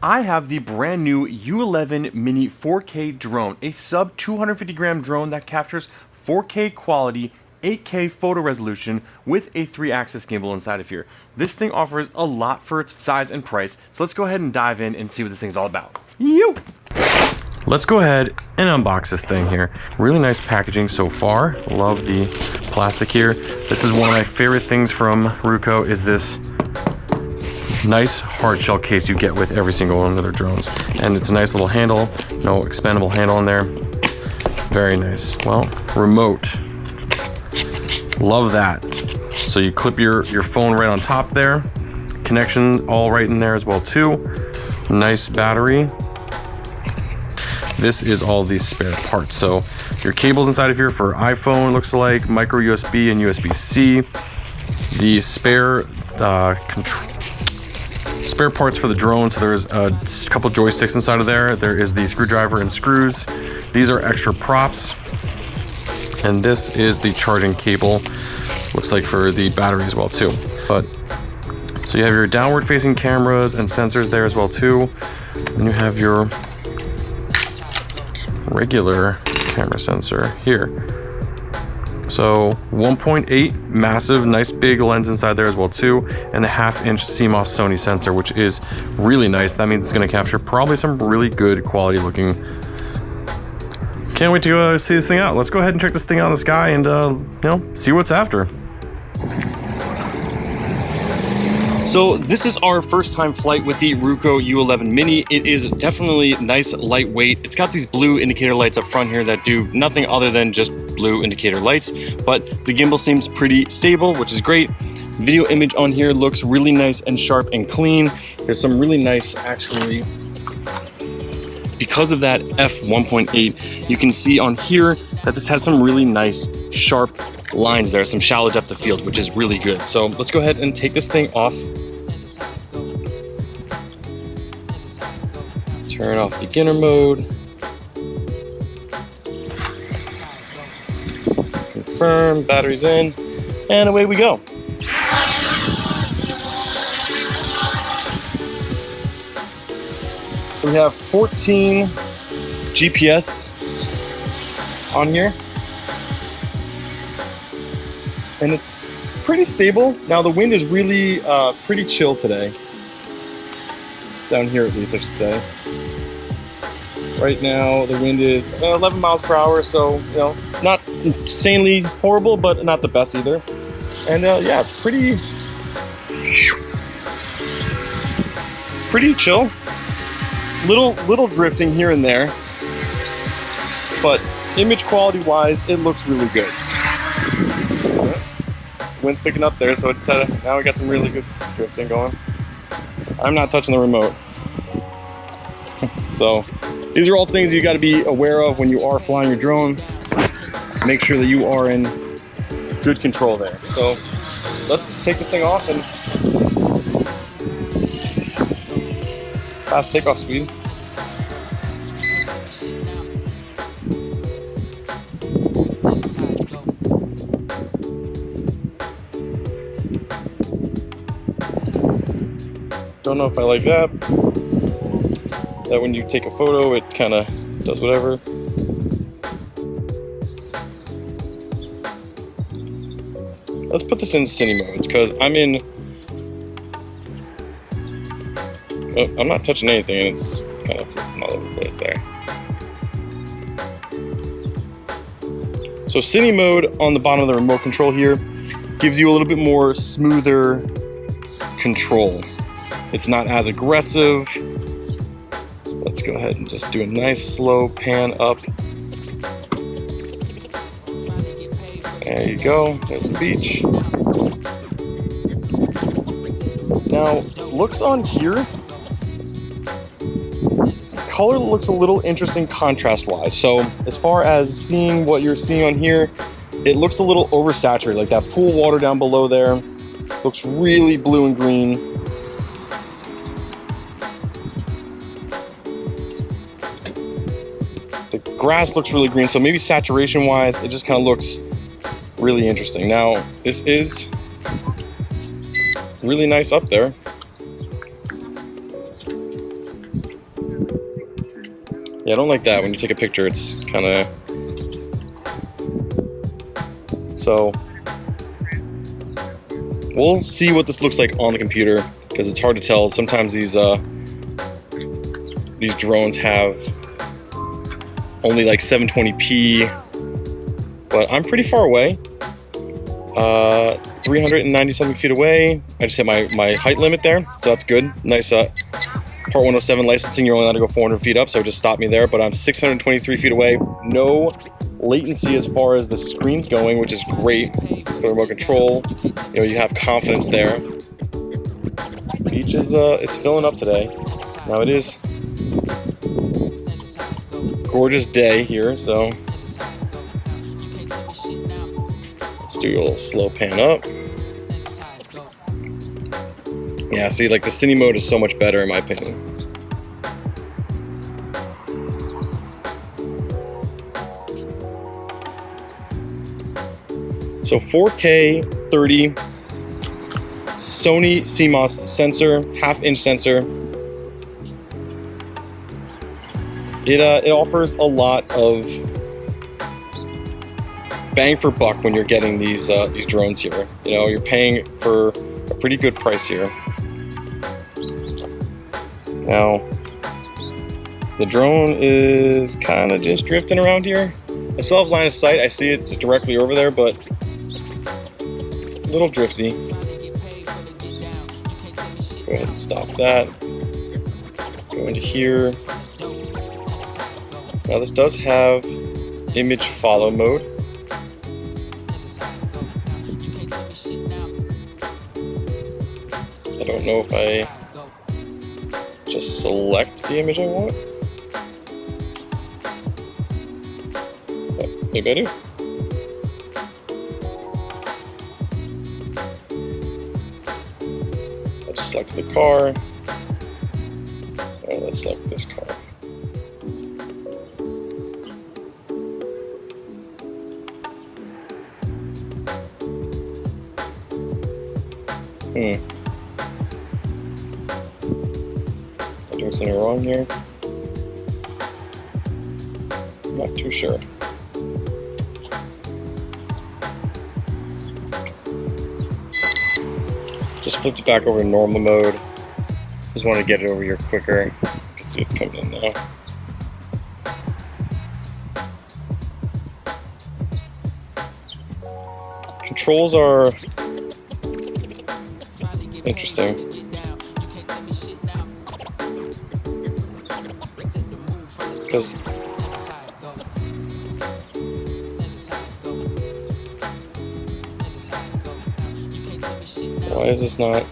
I have the brand new U11MINI 4K drone, a sub 250 gram drone that captures 4K quality, 8K photo resolution with a 3-axis gimbal inside of here. This thing offers a lot for its size and price, so let's go ahead and dive in and see what this thing's all about. Let's go ahead and unbox this thing here. Really nice packaging so far. Love the plastic here. This is one of my favorite things from Ruko, is this nice hard shell case you get with every single one of their drones. And it's a nice little handle, no expandable handle in there. Very nice. Well, remote. Love that. So you clip your phone right on top there. Connection all right in there as well too. Nice battery. This is all these spare parts. So your cables inside of here for iPhone, looks like micro USB and USB-C. The spare parts for the drone. So there's a couple joysticks inside of there. There is the screwdriver and screws. These are extra props. And this is the charging cable. Looks like for the battery as well too. But so you have your downward facing cameras and sensors there as well too. And you have your regular camera sensor here. So 1.8 massive, nice big lens inside there as well too, and the 1/2-inch CMOS Sony sensor, which is really nice. That means it's going to capture probably some really good quality looking. Can't wait to see this thing out. Let's go ahead and check this thing out in the sky and see what's after. So this is our first time flight with the Ruko U11MINI. It is definitely nice, lightweight. It's got these blue indicator lights up front here that do nothing other than just blue indicator lights, but the gimbal seems pretty stable, which is great. Video image on here looks really nice and sharp and clean. There's some really nice, actually, because of that f1.8, you can see on here that this has some really nice sharp lines there, some shallow depth of field, which is really good. So let's go ahead and take this thing off. Turn off beginner mode. Confirm, battery's in, and away we go. So we have 14 GPS on here. And it's pretty stable. Now the wind is really pretty chill today. Down here at least, I should say. Right now the wind is 11 miles per hour, so not insanely horrible, but not the best either. And yeah, it's pretty chill. Little drifting here and there, but image quality wise, it looks really good. Wind's picking up there, so now we got some really good drifting going. I'm not touching the remote. So these are all things you got to be aware of when you are flying your drone. Make sure that you are in good control there. So let's take this thing off and fast takeoff speed. Don't know if I like that. That when you take a photo, it kind of does whatever. Let's put this in cine modes because I'm not touching anything and it's kind of flipping all over the place there. So cine mode on the bottom of the remote control here gives you a little bit more smoother control. It's not as aggressive. Let's go ahead and just do a nice slow pan up. There you go, there's the beach. Now, looks on here, color looks a little interesting contrast-wise. So as far as seeing what you're seeing on here, it looks a little oversaturated, like that pool water down below there. Looks really blue and green. The grass looks really green, so maybe saturation-wise, it just kind of looks really interesting. Now, this is really nice up there. Yeah, I don't like that. When you take a picture, it's kind of... So, we'll see what this looks like on the computer, because it's hard to tell. Sometimes these drones have only like 720p, but I'm pretty far away. 390 something feet away. I just hit my height limit there, so that's good. Nice Part 107 licensing, you're only allowed to go 400 feet up, so it just stopped me there, but I'm 623 feet away. No latency as far as the screen's going, which is great for the remote control. You know, you have confidence there. Beach is filling up today. Now it is gorgeous day here, so let's do a little slow pan up. Yeah, see, like the cine mode is so much better in my opinion. So 4K 30 Sony CMOS sensor, half-inch sensor. It offers a lot of bang for buck when you're getting these drones here. You know, you're paying for a pretty good price here. Now, the drone is kind of just drifting around here. I still have line of sight. I see it's directly over there, but a little drifty. Let's go ahead and stop that. Go into here. Now this does have image follow mode. I don't know if I just select the image I want. But maybe I do. I just select the car. Alright, let's select this car. Am I doing something wrong here? Not too sure. Just flipped it back over to normal mode. Just wanted to get it over here quicker. You can see it's coming in now. Controls are interesting. Because why is this not?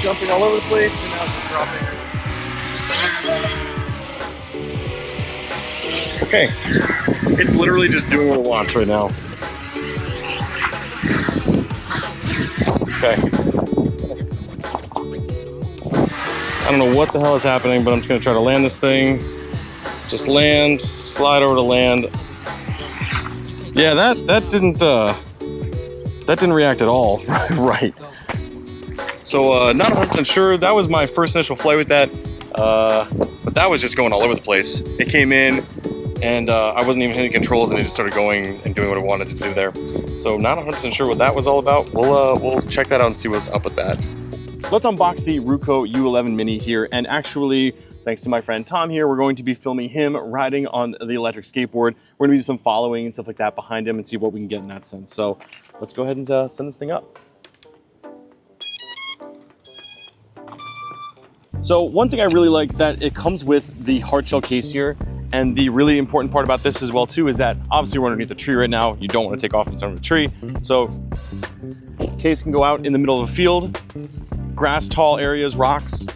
Jumping all over the place, and now it's just dropping. Okay, it's literally just doing what it wants right now. Okay. I don't know what the hell is happening, but I'm just gonna try to land this thing. Just land, slide over to land. Yeah, that didn't react at all. Right. So not 100% sure. That was my first initial flight with that, but that was just going all over the place. It came in, and I wasn't even hitting controls, and it just started going and doing what it wanted to do there. So not 100% sure what that was all about. We'll check that out and see what's up with that. Let's unbox the Ruko U11MINI here, and actually, thanks to my friend Tom here, we're going to be filming him riding on the electric skateboard. We're gonna do some following and stuff like that behind him and see what we can get in that sense. So let's go ahead and send this thing up. So one thing I really like that it comes with the hard shell case here, and the really important part about this as well too is that obviously we're underneath a tree right now. You don't want to take off in front of a tree. So case can go out in the middle of a field, grass, tall areas, rocks.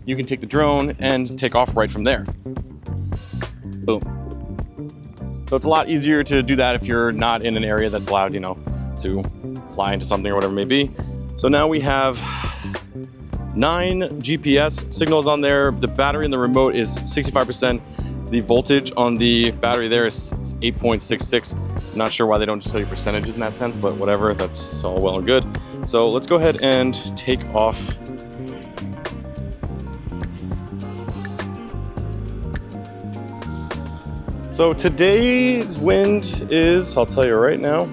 You can take the drone and take off right from there. Boom. So it's a lot easier to do that if you're not in an area that's allowed, you know, to fly into something or whatever it may be. So now we have 9 GPS signals on there. The battery in the remote is 65%. The voltage on the battery there is 8.66. I'm not sure why they don't just tell you percentages in that sense, but whatever, that's all well and good. So let's go ahead and take off. So today's wind is, I'll tell you right now,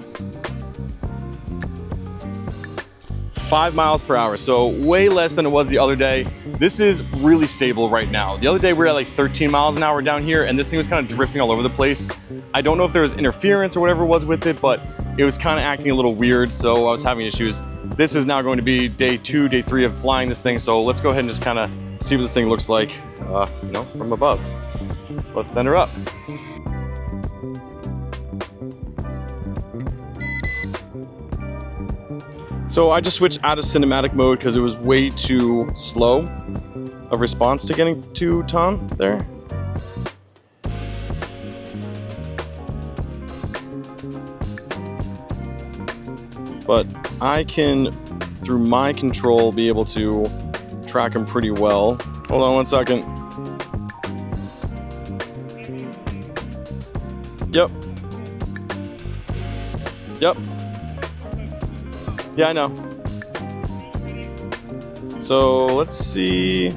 5 miles per hour, so way less than it was the other day. This is really stable right now. The other day we were at like 13 miles an hour down here, and this thing was kind of drifting all over the place. I don't know if there was interference or whatever it was with it, but it was kind of acting a little weird, so I was having issues. This is now going to be day 2, day 3 of flying this thing, so let's go ahead and just kind of see what this thing looks like, you know, from above. Let's send her up. So I just switched out of cinematic mode because it was way too slow of response to getting to Tom there. But I can, through my control, be able to track him pretty well. Hold on one second. Yep. Yep. Yeah, I know. So let's see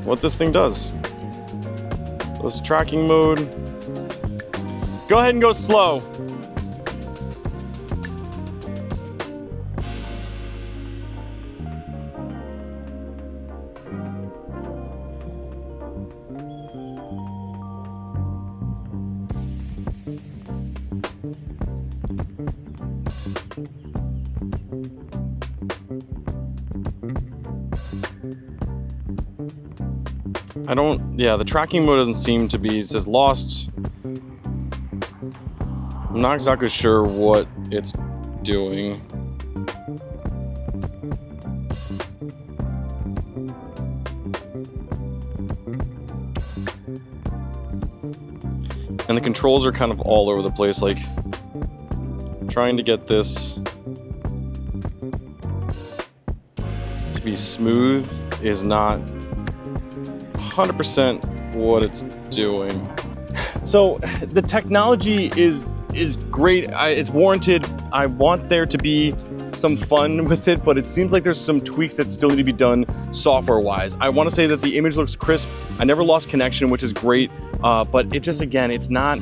what this thing does. So it's tracking mode. Go ahead and go slow. Yeah, the tracking mode doesn't seem to be, it says lost. I'm not exactly sure what it's doing. And the controls are kind of all over the place, like trying to get this to be smooth is not 100% what it's doing. So the technology is great. It's warranted. I want there to be some fun with it, but it seems like there's some tweaks that still need to be done software-wise. I want to say that the image looks crisp. I never lost connection, which is great, but it just, again, it's not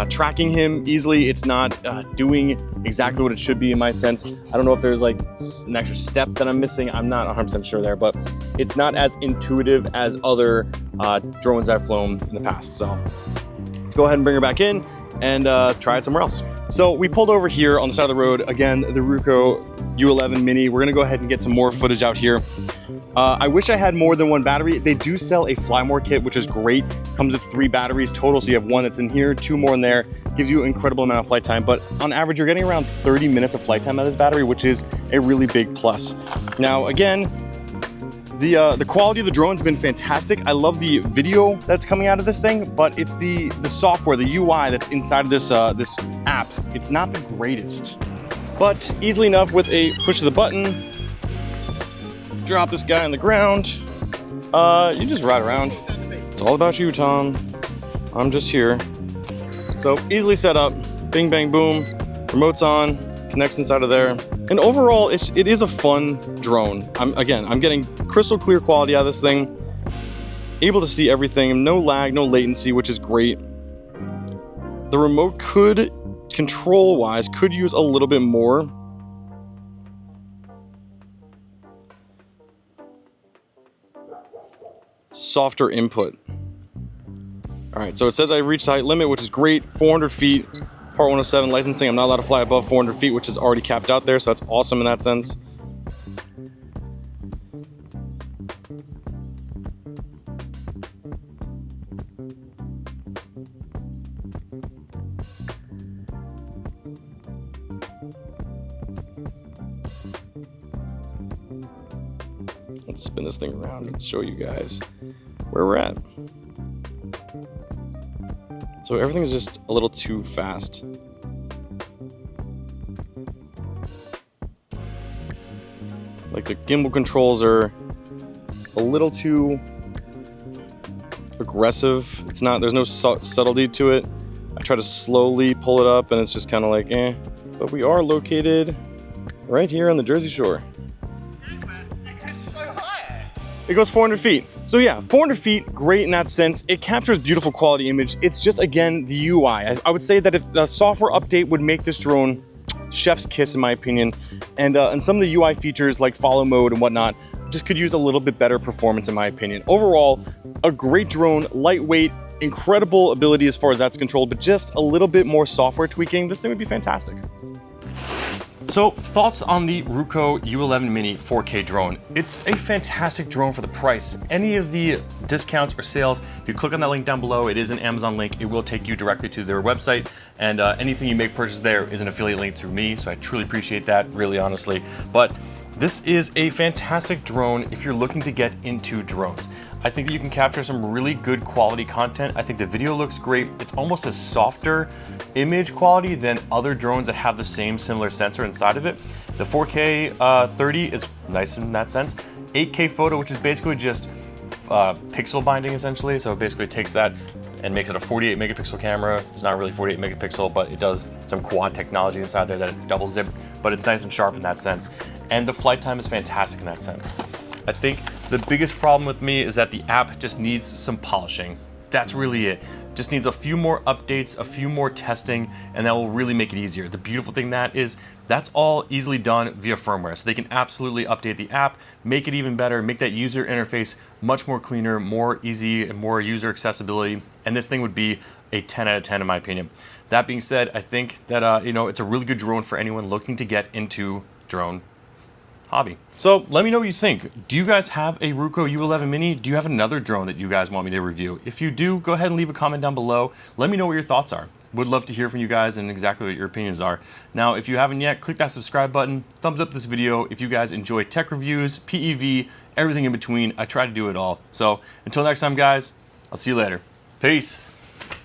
tracking him easily. It's not doing exactly what it should be in my sense. I don't know if there's like an extra step that I'm missing. I'm not 100% sure there, but it's not as intuitive as other drones I've flown in the past. So let's go ahead and bring her back in and try it somewhere else. So we pulled over here on the side of the road. Again, the Ruko U11MINI. We're gonna go ahead and get some more footage out here. I wish I had more than one battery. They do sell a Fly More kit, which is great. Comes with 3 batteries total, so you have 1 that's in here, 2 more in there. Gives you an incredible amount of flight time, but on average, you're getting around 30 minutes of flight time out of this battery, which is a really big plus. Now, again, the quality of the drone has been fantastic. I love the video that's coming out of this thing, but it's the software, the UI that's inside of this this app. It's not the greatest, but easily enough with a push of the button. Drop this guy on the ground. You just ride around. It's all about you, Tom. I'm just here. So easily set up. Bing, bang, boom. Remote's on. Connects inside of there. And overall, it is a fun drone. I'm getting crystal clear quality out of this thing. Able to see everything. No lag, no latency, which is great. The remote could, control-wise, could use a little bit more. Softer input. All right, so it says I've reached the height limit, which is great. 400 feet, Part 107 licensing. I'm not allowed to fly above 400 feet, which is already capped out there, so that's awesome in that sense. Let's spin this thing around and show you guys where we're at. So everything's just a little too fast. Like the gimbal controls are a little too aggressive. It's not, there's no subtlety to it. I try to slowly pull it up and it's just kind of like, eh. But we are located right here on the Jersey Shore. It goes 400 feet. So yeah, 400 feet, great in that sense. It captures beautiful quality image. It's just, again, the UI. I would say that if the software update would make this drone chef's kiss, in my opinion, and some of the UI features like follow mode and whatnot just could use a little bit better performance, in my opinion. Overall, a great drone, lightweight, incredible ability as far as that's controlled, but just a little bit more software tweaking, this thing would be fantastic. So, thoughts on the Ruko U11MINI 4K drone. It's a fantastic drone for the price. Any of the discounts or sales, if you click on that link down below, it is an Amazon link. It will take you directly to their website, and anything you make purchase there is an affiliate link through me, so I truly appreciate that, really honestly. But this is a fantastic drone if you're looking to get into drones. I think that you can capture some really good quality content. I think the video looks great. It's almost a softer image quality than other drones that have the same similar sensor inside of it. The 4K 30 is nice in that sense. 8K photo, which is basically just pixel binding essentially. So it basically takes that and makes it a 48 megapixel camera. It's not really 48 megapixel, but it does some quad technology inside there that doubles it, but it's nice and sharp in that sense. And the flight time is fantastic in that sense. I think the biggest problem with me is that the app just needs some polishing. That's really it. Just needs a few more updates, a few more testing, and that will really make it easier. The beautiful thing that is, that's all easily done via firmware. So they can absolutely update the app, make it even better, make that user interface much more cleaner, more easy, and more user accessibility. And this thing would be a 10 out of 10 in my opinion. That being said, I think that it's a really good drone for anyone looking to get into drone hobby. So let me know what you think. Do you guys have a Ruko U11MINI? Do you have another drone that you guys want me to review? If you do, go ahead and leave a comment down below. Let me know what your thoughts are. Would love to hear from you guys and exactly what your opinions are. Now, if you haven't yet, click that subscribe button, thumbs up this video if you guys enjoy tech reviews, PEV, everything in between. I try to do it all. So until next time, guys, I'll see you later. Peace.